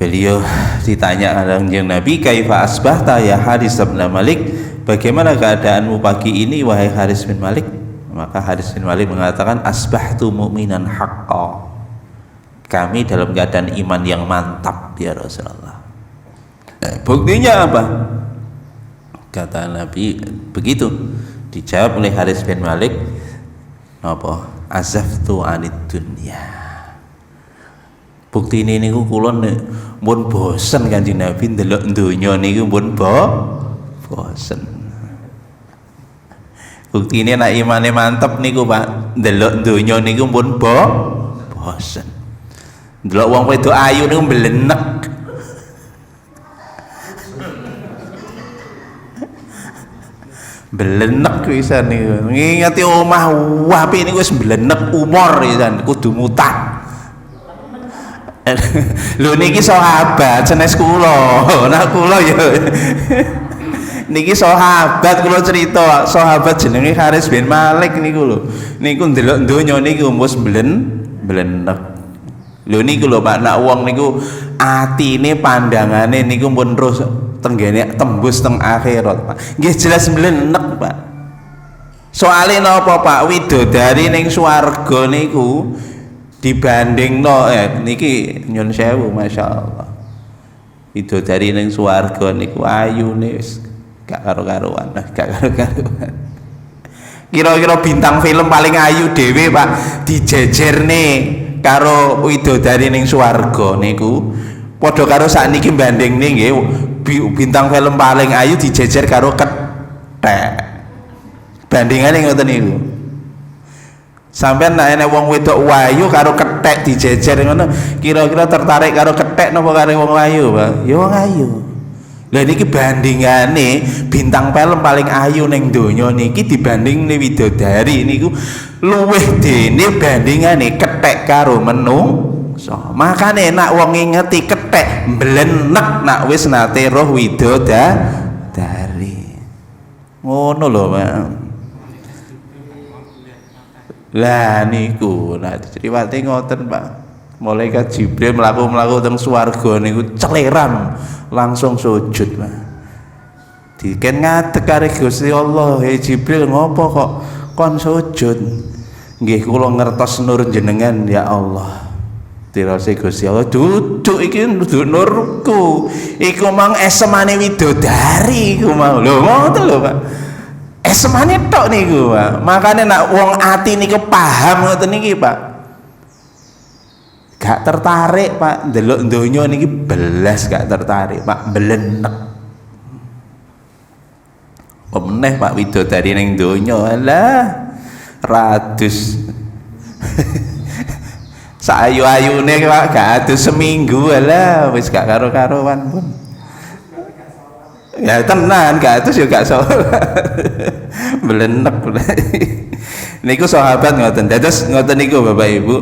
beliau ditanya kanjeng Nabi, kaifa asbahta ya Haris bin Malik, bagaimana keadaanmu pagi ini wahai Haris bin Malik? Maka Haris bin Malik mengatakan, asbahtu mu'minan haqqan, kami dalam keadaan iman yang mantap ya Rasulullah. Buktinya apa? Kata Nabi begitu. Dijawab oleh Haris bin Malik, apa? Azaftu anid dunya. Bukti ini niku kula pun bosen Kanjeng Nabi ndelok donya niku pun bosen. Bukti ini nak imane mantep niku Pak, ndelok donya niku pun bosen. Ndelok wong wedok ayu niku mblenek. Belenek pisan niku. Ngingati omah wapi niku wis mblenek umur pisan kudu mutah. Lho niki sahabat senes kula. Nah kula ya niki sahabat kula cerita, sahabat jenenge Haris bin Malik niku lho. Niku ndelok donya niku wis mblenek. Lho niku lho Pak, nak wong niku atine pandangane niku pun terus tenggene tembus teng akhirat Pak. Nggih jelas mblenek Pak. Soale napa Pak, widodari ning swarga niku dibandingno niki nyun sewu masyaallah. Widodari ning swarga niku ayune wis gak karo-karuan, gak karo-karuan. Kira-kira bintang film paling ayu dhewe Pak dijejerne karo widodari ning swarga niku padha karo sakniki bandingne nggih bintang film paling ayu dijejer karo kethek. Bandingane ngoten niku. Sampeyan nek enek wong wedok wayu karo kethek dijejer ngono, kira-kira tertarik karo kethek napa karo wong ayu, Pak? Ya wong ayu. Lah niki bandingane bintang film paling ayu ning donya niki dibandingne widodari niku luwih dene bandingane kethek karo menungso. Makane nak wong ngingeti kethek mblenek nak wis nate roh widodari. Ngono lho, Pak. Lah niku nah diceriwati ngoten Pak. Malaikat Jibril mlaku-mlaku teng swarga niku celeram langsung sujud Pak. Diken ngadeg karo Gusti Allah, "Hei Jibril, ngopo kok kon sujud?" "Nggih kula ngertos nur jenengan ya Allah." Tirose Gusti Allah, "Duduk iki nurku. Iku mang esemane widodari iku mau." Lho ngoten lho Pak. Esemane tok niku Pak. Makane nak wong ati niku paham ngoten niki Pak. Gak tertarik Pak ndelok donya niki belas gak tertarik Pak, mblenek. Pemeneh Pak widodari ning donya alah ratus Saayu-ayune Pak gak adus seminggu lah wis gak karo-karoan pun. Ya tenan gak adus ya gak salat. Belenek. Niku sahabat ngoten. Dados ngoten niku Bapak Ibu.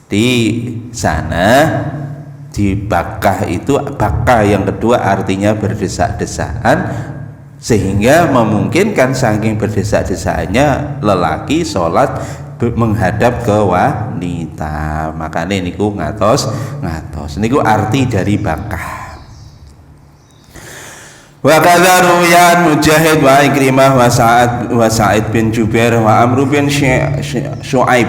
Di sana di Bakkah itu, Bakkah yang kedua artinya berdesak-desakan, sehingga memungkinkan saking berdesak-desakannya lelaki sholat menghadap ke wanita. Makanya niku ngatos niku arti dari Bakkah. Wa kadza ruyan Mujahid wa Ikrimah wa Sa'id bin Jubair wa Amr bin Syu'aib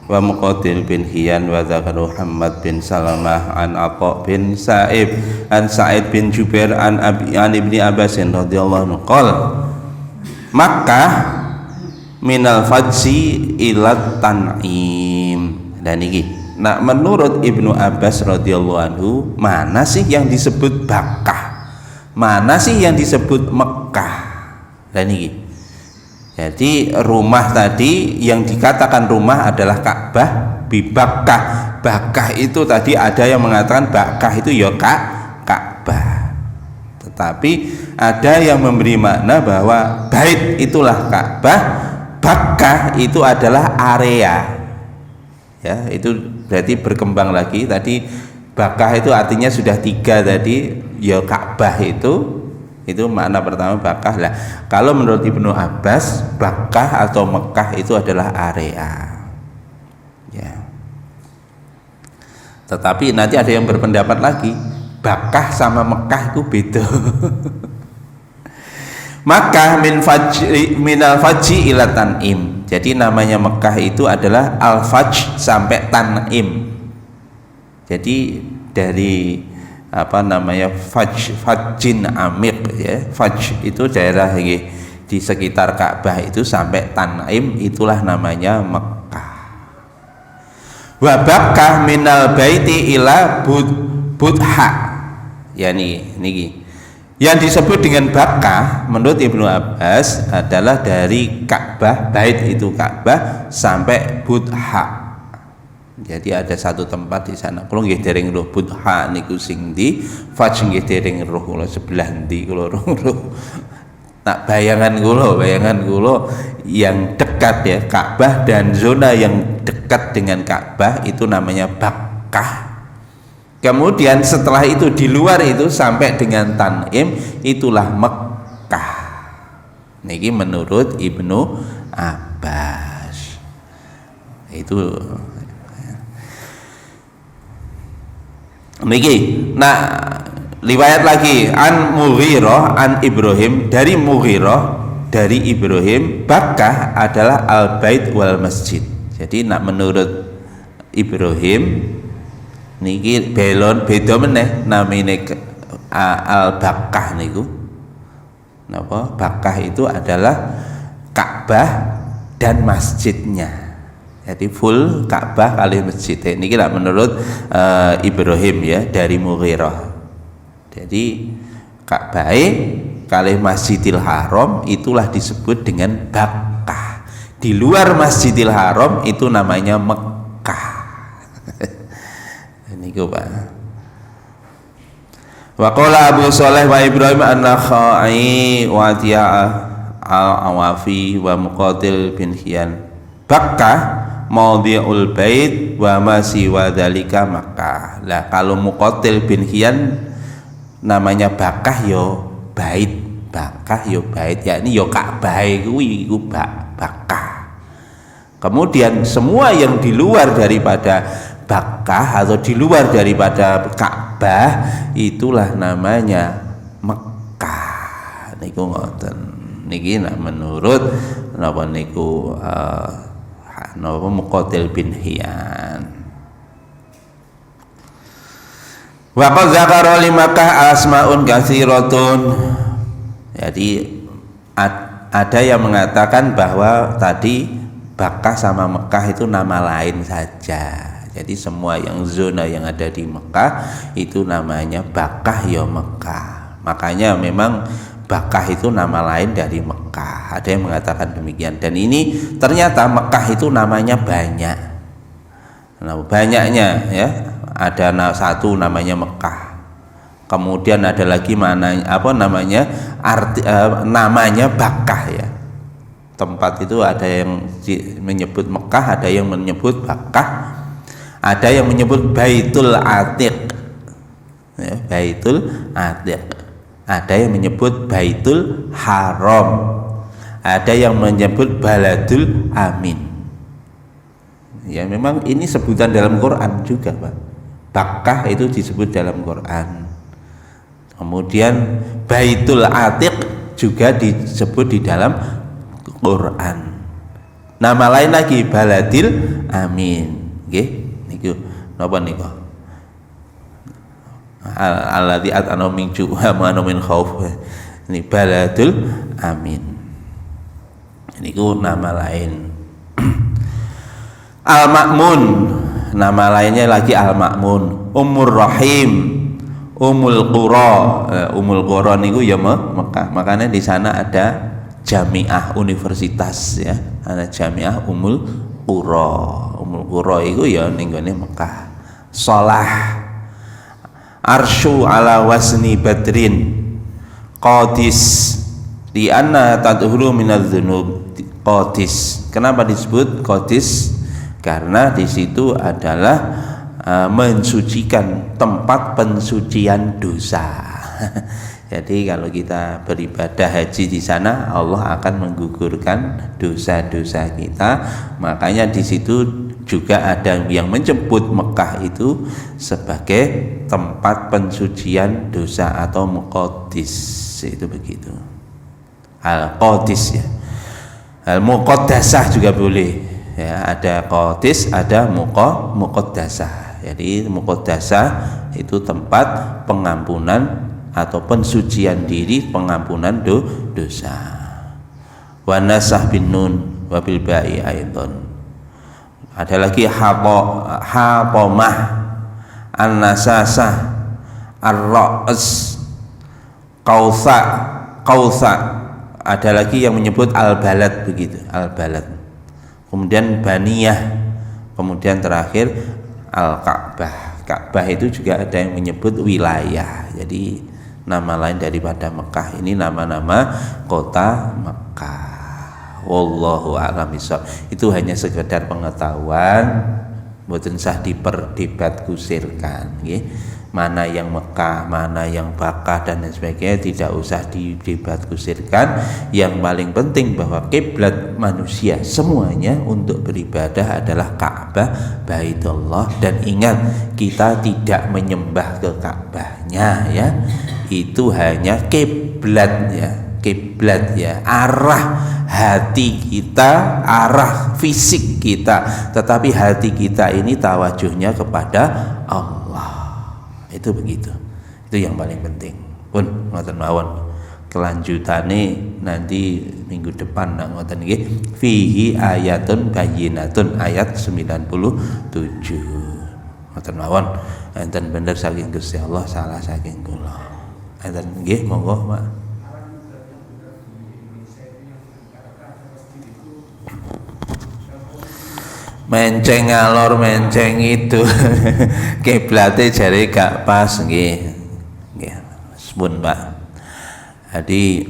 wa Muqatil bin Hiyan wa Zakar Muhammad bin Salamah an Atha bin Sa'ib an Sa'id bin Jubair an Ibni Abbas radhiyallahu anhu qala Makkah minal fajsi ila tan'im. Dan iki nah menurut Ibnu Abbas radhiyallahu anhu, mana sih yang disebut Bakkah, mana sih yang disebut Mekah? Dan iki jadi rumah tadi yang dikatakan rumah adalah Ka'bah bi Bakkah. Bakkah itu tadi ada yang mengatakan Bakkah itu ya Ka'bah. Tetapi ada yang memberi makna bahwa bait itulah Ka'bah, Bakkah itu adalah area. Ya, itu berarti berkembang lagi. Tadi Bakkah itu artinya sudah 3 tadi, ya Ka'bah itu makna pertama Bakkah lah. Kalau menurut Ibnu Abbas, Bakkah atau Mekah itu adalah area. Ya. Tetapi nanti ada yang berpendapat lagi, Bakkah sama Mekah itu beda. Makkah minal fajri ila tan'im. Jadi namanya Mekah itu adalah al-fajr sampai tan'im. Jadi dari fajin amik ya. Faj itu daerah di sekitar Ka'bah itu sampai Tan'im, itulah namanya Mekah. Wa Bakkah minal baiti ila Budha. Ya niki. Yang disebut dengan Bakkah menurut Ibnu Abbas adalah dari Ka'bah, bait itu Ka'bah sampai Budha. Jadi ada satu tempat di sana. Kalau nggih dereng roh Budha niku sing ndi, Fajr nggih dereng roh kula sebelah ndi kula roh. Nah, bayangan kula yang dekat ya Ka'bah dan zona yang dekat dengan Ka'bah itu namanya Bakkah. Kemudian setelah itu di luar itu sampai dengan Tan'im itulah Mekah. Niki menurut Ibnu Abbas. Itu niki. Nah, riwayat lagi an Mughirah an Ibrahim, dari Mughirah dari Ibrahim, Bakkah adalah al-bait wal masjid. Jadi nak menurut Ibrahim niki beda meneh namine al-Bakkah niku. Napa? Bakkah itu adalah Ka'bah dan masjidnya. Jadi full Ka'bah kali masjid. Ini lah menurut Ibrahim ya dari Mughirah. Jadi Ka'bah kali Masjidil Haram itulah disebut dengan Bakkah. Di luar Masjidil Haram itu namanya Mekah. Ini Pak. Wa qala Abu Shalih wa Ibrahim an-Nakhai wa Atiyah al-Awafi wa Muqatil bin Hiyan. Bakkah maudhi'ul bait wa ma siwa dzalika Makkah. Lah kalau Muqatil bin Hiyan namanya Bakkah yo bait, Bakkah yo bait, yakni yo Ka'bah kuwi iku Bakkah. Kemudian semua yang di luar daripada Bakkah atau di luar daripada Ka'bah itulah namanya Mekah. Niku ngoten. Niki nak menurut napa niku napa Muqatil bin Hiyan. Wa qad zakara li Makkah asmaun katsiratun. Jadi ada yang mengatakan bahwa tadi Bakkah sama Mekah itu nama lain saja. Jadi semua yang zona yang ada di Mekah itu namanya Bakkah ya Mekah. Makanya memang Bakkah itu nama lain dari Mekah. Ada yang mengatakan demikian. Dan ini ternyata Mekah itu namanya banyak. Nah, banyaknya ya. Ada satu namanya Mekah. Kemudian ada lagi namanya Bakkah ya. Tempat itu ada yang menyebut Mekah, ada yang menyebut Bakkah, ada yang menyebut Baitul Atiq. Ya, Baitul Atiq. Ada yang menyebut Baitul Haram, ada yang menyebut Baladul Amin. Ya memang ini sebutan dalam Quran juga, Pak. Bakkah itu disebut dalam Quran. Kemudian Baitul Atiq juga disebut di dalam Quran. Nama lain lagi Baladil Amin. Nggih, niku napa niku? Alladzi at'amahum min ju' wa amanahum min khauf. Ini Baladul Amin. Niku nama lain. Al-Ma'mun, nama lainnya lagi Al-Ma'mun. Ummur Rahim, Ummul Qura. Ummul Qura niku ya Mekah. Makanya di sana ada Jamiah Universitas ya. Ada Jamiah Ummul Qura. Ummul Qura iku ya ning gone Mekah. Shalah, Arsyu ala wasni badrin, Qadis, di anna tadhuru minadz dzunub. Qadis, kenapa disebut Qadis? Karena di situ adalah mensucikan, tempat pensucian dosa. Jadi kalau kita beribadah haji di sana, Allah akan menggugurkan dosa-dosa kita. Makanya di situ juga ada yang menyebut Mekah itu sebagai tempat pensucian dosa atau Muqaddis, itu begitu. Al-Qadis ya. Al-Muqaddasah juga boleh. Ya, ada Qadis, ada Muqaddasah. Jadi Muqaddasah itu tempat pengampunan atau pensucian diri, pengampunan dosa. Wa nasah bin nun wa bil ba'i aidan. Ada lagi Hatomah, An-Nasasah, Ar-Ra's, Kausa. Ada lagi yang menyebut Al-Balad begitu, Al-Balad. Kemudian Baniyah, kemudian terakhir Al-Ka'bah. Ka'bah itu juga ada yang menyebut wilayah. Jadi nama lain daripada Mekah ini nama-nama kota Mekah. Wallahu a'lam bishawab. Itu hanya sekedar pengetahuan, mboten sah diperdebat kusirkan nggih. Mana yang Mekah, mana yang Bakkah dan lain sebagainya tidak usah didebat kusirkan. Yang paling penting bahwa kiblat manusia semuanya untuk beribadah adalah Ka'bah, Baitullah. Dan ingat, kita tidak menyembah ke Ka'bahnya ya. Itu hanya kiblat ya. Kiblat ya, arah hati kita, arah fisik kita, tetapi hati kita ini tawajuhnya kepada Allah. Itu begitu. Itu yang paling penting. Pun ngoten mawon. Kelanjutane nanti minggu depan nak ngoten nggih. Fihi ayatun bayyinatun, ayat 97. Ngoten mawon. Enten bener saking Gusti Allah, salah saking kula. Enten nggih, monggo, Pak. Menceng ngalor menceng itu kiblate jare gak pas nggih. Nggih. Sepun, Pak. Jadi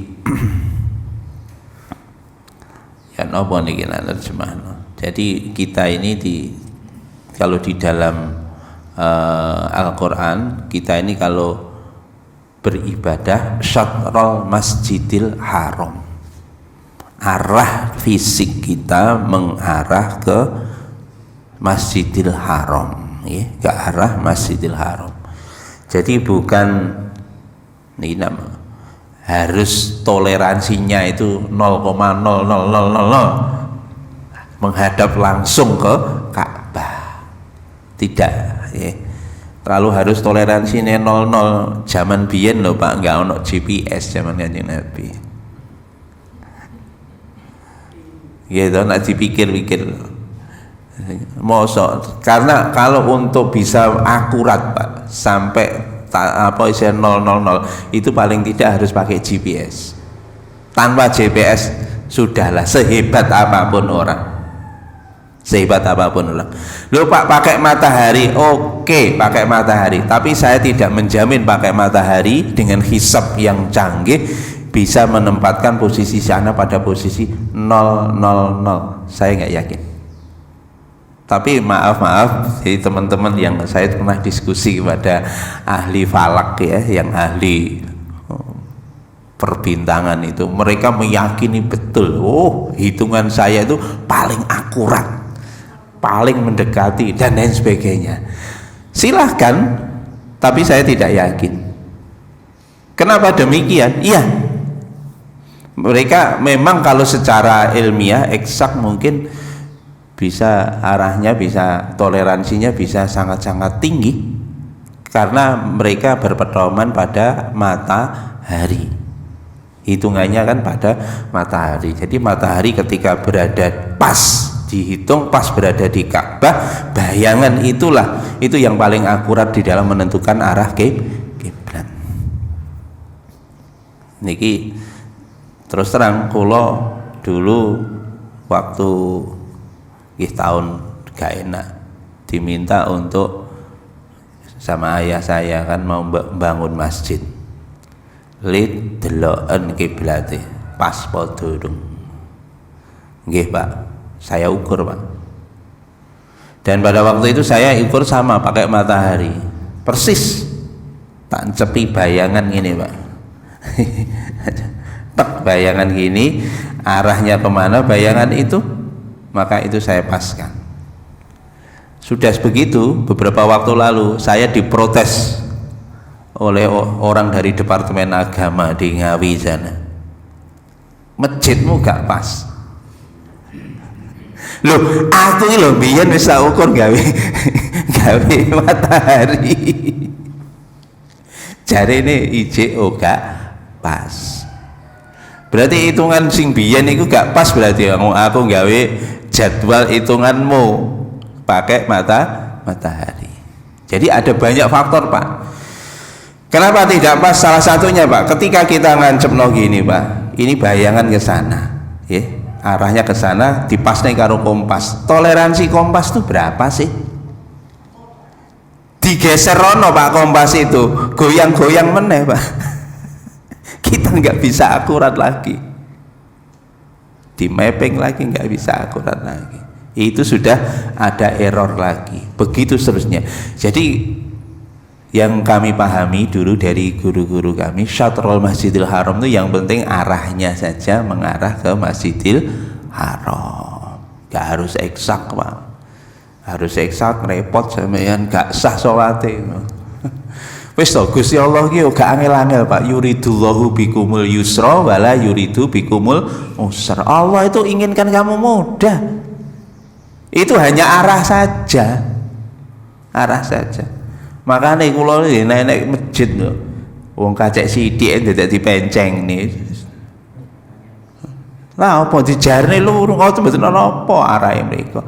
ya napa niki terjemahno. Jadi kita ini kalau di dalam Al-Qur'an, kita ini kalau beribadah syatrul Masjidil Haram. Arah fisik kita mengarah ke Masjidil Haram, ya, ke arah Masjidil Haram. Jadi bukan ini harus toleransinya itu 0,0000 menghadap langsung ke Ka'bah. Tidak, ya. Terlalu harus toleransinya 00. Zaman biyen lho Pak, enggak ono GPS zaman Kanjeng Nabi. Gitu, nak dipikir-pikir. Mosok, karena kalau untuk bisa akurat Pak, sampai apa isinya 000 itu paling tidak harus pakai GPS. Tanpa GPS sudahlah, sehebat apapun orang. Sehebat apapun orang. Loh Pak, pakai matahari, oke, pakai matahari, tapi saya tidak menjamin pakai matahari dengan hisab yang canggih bisa menempatkan posisi sana pada posisi 000. Saya nggak yakin. Tapi maaf, jadi teman-teman yang saya pernah diskusi kepada ahli falak ya, yang ahli perbintangan itu, mereka meyakini betul, hitungan saya itu paling akurat, paling mendekati dan lain sebagainya. Silahkan, tapi saya tidak yakin. Kenapa demikian? Iya, mereka memang kalau secara ilmiah eksak mungkin bisa arahnya, bisa toleransinya bisa sangat-sangat tinggi karena mereka berpedoman pada matahari, hitungannya kan pada matahari. Jadi matahari ketika berada pas, dihitung pas berada di Ka'bah, bayangan itulah itu yang paling akurat di dalam menentukan arah kiblat. Niki terus terang, kula dulu waktu tahun gak enak diminta untuk sama ayah saya kan mau bangun masjid, lid deloken kiblate pas po durung. Nggih Pak, saya ukur Pak, dan pada waktu itu saya ukur sama pakai matahari persis, tak cepi bayangan gini Pak. Tek, bayangan gini arahnya kemana bayangan itu, maka itu saya paskan. Sudah begitu, beberapa waktu lalu saya diprotes oleh orang dari Departemen Agama di Ngawi sana. Masjidmu gak pas. Loh, aku ini loh biyen bisa ukur gawe matahari. Jare ini IJO gak pas. Berarti hitungan sing biyen itu gak pas, berarti aku gawe jadwal hitunganmu pakai matahari. Jadi ada banyak faktor Pak. Kenapa tidak pas? Salah satunya Pak, ketika kita ngancemno gini Pak, ini bayangan ke sana, ya, arahnya ke sana, dipasne karo kompas. Toleransi kompas itu berapa sih? Digeser rono Pak kompas itu, goyang-goyang meneh Pak. Kita nggak bisa akurat lagi. Di mapping lagi nggak bisa akurat lagi, itu sudah ada error lagi, begitu seterusnya. Jadi yang kami pahami dulu dari guru-guru kami, syatrul Masjidil Haram itu yang penting arahnya saja mengarah ke Masjidil Haram, nggak harus eksak Pak. Harus eksak repot sampeyan, gak sah sholatnya. Wis to, Gusti Allah ki gak angel-angel Pak. Yuridullahu bikumul yusra wala yuridu bikumul usra. Allah itu inginkan kamu mudah. Itu hanya arah saja. Arah saja. Makanya kula nek masjid lho. Wong kacek sithik dadak dipenceng nih. Lah apa dijarne lurung kok mboten ana apa arahe mriko.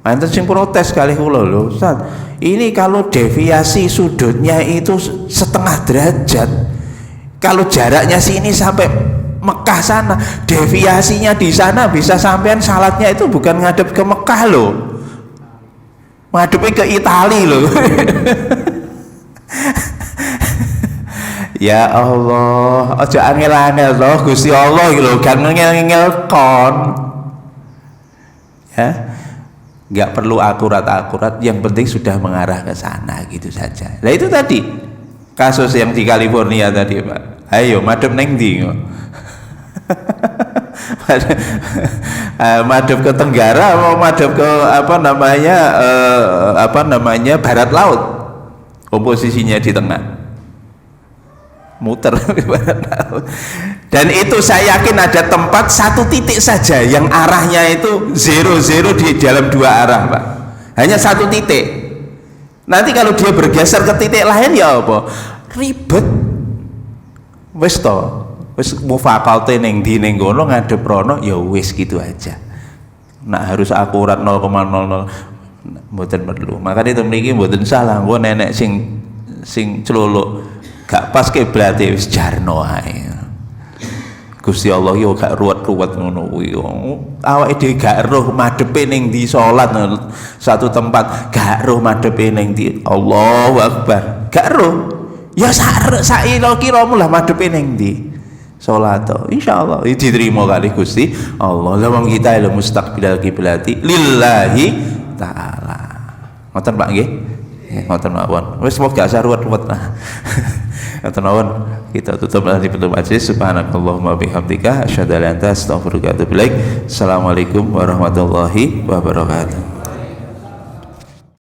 Mantan sing protes kali kula lho, Ustaz. Ini kalau deviasi sudutnya itu setengah derajat. Kalau jaraknya sini sampai Mekah sana, deviasinya di sana bisa sampean salatnya itu bukan ngadep ke Mekah loh. Ngadepnya ke Itali loh. Ya Allah, aja angel-angel loh Gusti Allah lho, gak ngengel-ngengel kon. Ya. Nggak perlu akurat-akurat, yang penting sudah mengarah ke sana gitu saja. Nah itu tadi kasus yang di California tadi Pak. Ayo madep neng ndi madep ke Tenggara atau madep ke apa namanya barat laut, posisinya di tengah, muter ke barat laut. Dan itu saya yakin ada tempat satu titik saja yang arahnya itu 0 di dalam dua arah Pak, hanya satu titik. Nanti kalau dia bergeser ke titik lain ya apa? Ribet. Wis to, wis mufakate ning ndi ning kono ngadep rono ya wis gitu aja. Nak harus akurat 0,00 mboten perlu. Makanya itu mriki mboten salah, engko nenek sing sing celuluk gak pas kiblate wis jarno ae. Gusti Allah yo gak ruwet-ruwet ngono kuwi. Awake dhewe gak roh madhepe ning ndi salat satu tempat, gak roh madhepe ning ndi. Allahu Akbar. Gak roh. Ya sak kira-kiramu lah madhepe ning ndi. Salat to. Insyaallah diterima kali Gusti Allah. Lah wong kita ilmu mustaqbilal kiblati lillahi taala. Ngoten Pak nggih? Ngoten mawon. Wis gak usah ruwet-ruwet lah. Ngoten mawon. Kita tutup nanti penutup majlis. Subhanakallahumma bihamdika asyhadu an la ilaha illa anta astaghfiruka wa atubu ilaik. Assalamualaikum warahmatullahi wabarakatuh.